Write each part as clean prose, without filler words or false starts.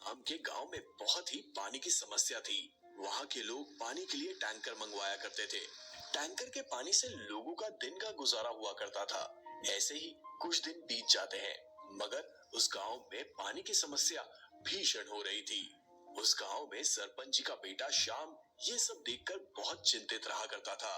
शाम के गांव में बहुत ही पानी की समस्या थी। वहां के लोग पानी के लिए टैंकर मंगवाया करते थे। टैंकर के पानी से लोगों का दिन का गुजारा हुआ करता था। ऐसे ही कुछ दिन बीत जाते हैं, मगर उस गांव में पानी की समस्या भीषण हो रही थी। उस गांव में सरपंच जी का बेटा श्याम ये सब देखकर बहुत चिंतित रहा करता था।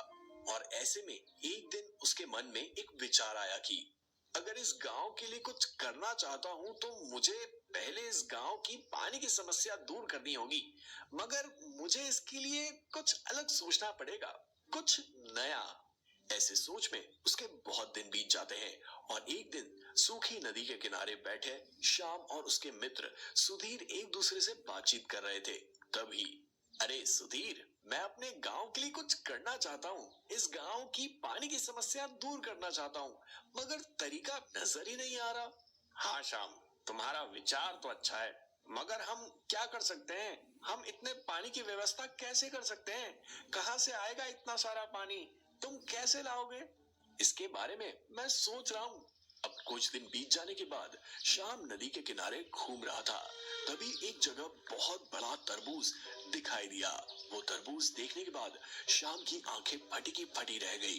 और ऐसे में एक दिन उसके मन में एक विचार आया कि अगर इस गांव के लिए कुछ करना चाहता हूं तो मुझे पहले इस गांव की पानी की समस्या दूर करनी होगी। मगर मुझे इसके लिए कुछ अलग सोचना पड़ेगा, कुछ नया। ऐसे सोच में उसके बहुत दिन बीत जाते हैं और एक दिन सूखी नदी के किनारे बैठे श्याम और उसके मित्र सुधीर एक दूसरे से बातचीत कर रहे थे। तभी, अरे सुधीर, मैं अपने गांव के लिए कुछ करना चाहता हूँ। इस गांव की पानी की समस्या दूर करना चाहता हूँ, मगर तरीका नजर ही नहीं आ रहा। हाँ श्याम, तुम्हारा विचार तो अच्छा है, मगर हम क्या कर सकते हैं? हम इतने पानी की व्यवस्था कैसे कर सकते हैं? कहाँ से आएगा इतना सारा पानी? तुम कैसे लाओगे? इसके बारे में मैं सोच रहा हूँ। अब कुछ दिन बीत जाने के बाद शाम नदी के किनारे घूम रहा था। तभी एक जगह बहुत बड़ा तरबूज दिखाई दिया। वो तरबूज देखने के बाद शाम की आंखें फटी की फटी रह गई।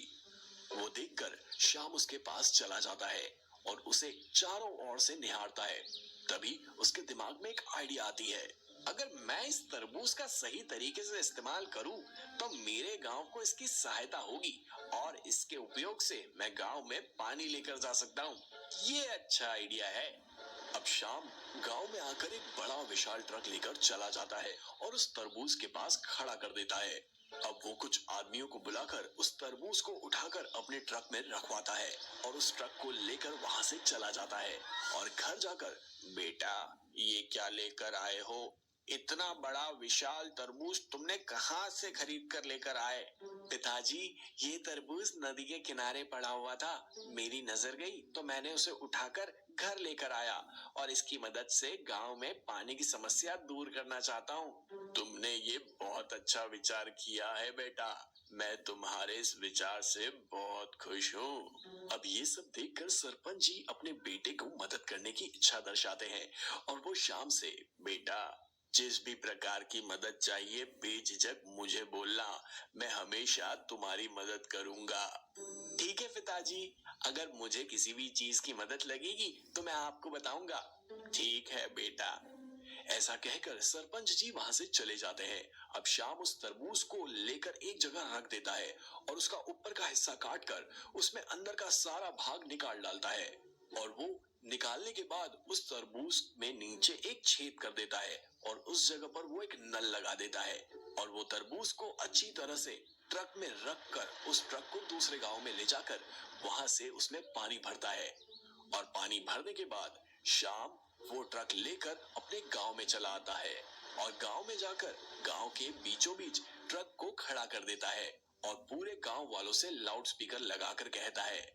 वो देखकर श्याम उसके पास चला जाता है और उसे चारों ओर से निहारता है। तभी उसके दिमाग में एक आइडिया आती है। अगर मैं इस तरबूज का सही तरीके से इस्तेमाल करूं, तो मेरे गांव को इसकी सहायता होगी और इसके उपयोग से मैं गांव में पानी लेकर जा सकता हूं। ये अच्छा आइडिया है। अब शाम गांव में आकर एक बड़ा विशाल ट्रक लेकर चला जाता है और उस तरबूज के पास खड़ा कर देता है। अब वो कुछ आदमियों को बुलाकर उस तरबूज को उठाकर अपने ट्रक में रखवाता है और उस ट्रक को लेकर वहां से चला जाता है। और घर जाकर, बेटा, ये क्या लेकर आए हो? इतना बड़ा विशाल तरबूज तुमने कहाँ से खरीद कर लेकर आए? पिताजी, ये तरबूज नदी के किनारे पड़ा हुआ था। मेरी नजर गई तो मैंने उसे उठाकर घर लेकर आया और इसकी मदद से गांव में पानी की समस्या दूर करना चाहता हूँ। तुमने ये बहुत अच्छा विचार किया है बेटा। मैं तुम्हारे इस विचार से बहुत खुश हूँ। अब ये सब देखकर सरपंच जी अपने बेटे को मदद करने की इच्छा दर्शाते हैं और वो शाम से, बेटा, जिस भी प्रकार की मदद चाहिए बेझिझक मुझे बोलना। मैं हमेशा तुम्हारी मदद करूंगा। ठीक है पिताजी, अगर मुझे किसी भी चीज की मदद लगेगी तो मैं आपको बताऊंगा। ठीक है बेटा। ऐसा कहकर सरपंच जी वहां से चले जाते हैं। अब शाम उस तरबूज को लेकर एक जगह रख देता है और उसका ऊपर का हिस्सा काट कर उसमें अंदर का सारा भाग निकाल डालता है। और वो निकालने के बाद उस तरबूज में नीचे एक छेद कर देता है और उस जगह पर वो एक नल लगा देता है और वो तरबूज को अच्छी तरह से ट्रक में रख कर उस ट्रक को दूसरे गांव में ले जाकर वहां से उसमें पानी भरता है। और पानी भरने के बाद शाम वो ट्रक लेकर अपने गांव में चला आता है और गांव में जाकर गांव के बीचों बीच ट्रक को खड़ा कर देता है और पूरे गांव वालों से लाउड स्पीकर लगाकर कहता है,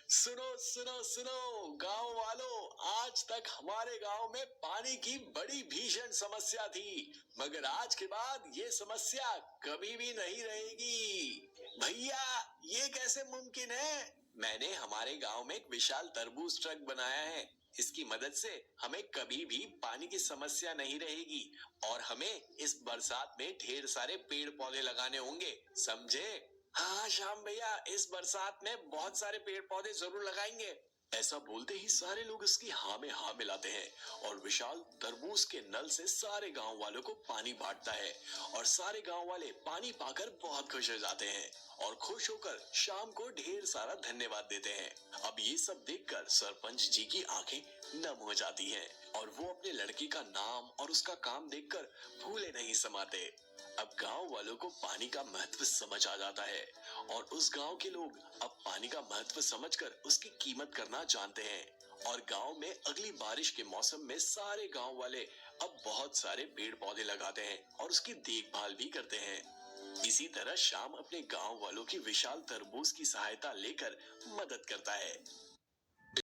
सुनो सुनो सुनो गांव वालों, आज तक हमारे गांव में पानी की बड़ी भीषण समस्या थी, मगर आज के बाद ये समस्या कभी भी नहीं रहेगी। भैया, ये कैसे मुमकिन है? मैंने हमारे गांव में एक विशाल तरबूज ट्रक बनाया है। इसकी मदद से हमें कभी भी पानी की समस्या नहीं रहेगी और हमें इस बरसात में ढेर सारे पेड़ पौधे लगाने होंगे, समझे? हाँ श्याम भैया, इस बरसात में बहुत सारे पेड़ पौधे जरूर लगाएंगे। ऐसा बोलते ही सारे लोग इसकी हाँ में हाँ मिलाते हैं और विशाल तरबूज के नल से सारे गांव वालों को पानी बांटता है और सारे गांव वाले पानी पाकर बहुत खुश हो जाते हैं और खुश होकर शाम को ढेर सारा धन्यवाद देते हैं। अब ये सब देखकर सरपंच जी की आंखें नम हो जाती हैं और वो अपने लड़के का नाम और उसका काम देखकर भूले नहीं समाते। अब गांव वालों को पानी का महत्व समझ आ जाता है और उस गांव के लोग अब पानी का महत्व समझकर उसकी कीमत करना जानते हैं और गांव में अगली बारिश के मौसम में सारे गांव वाले अब बहुत सारे पेड़ पौधे लगाते हैं और उसकी देखभाल भी करते हैं। इसी तरह शाम अपने गांव वालों की विशाल तरबूज की सहायता लेकर मदद करता है।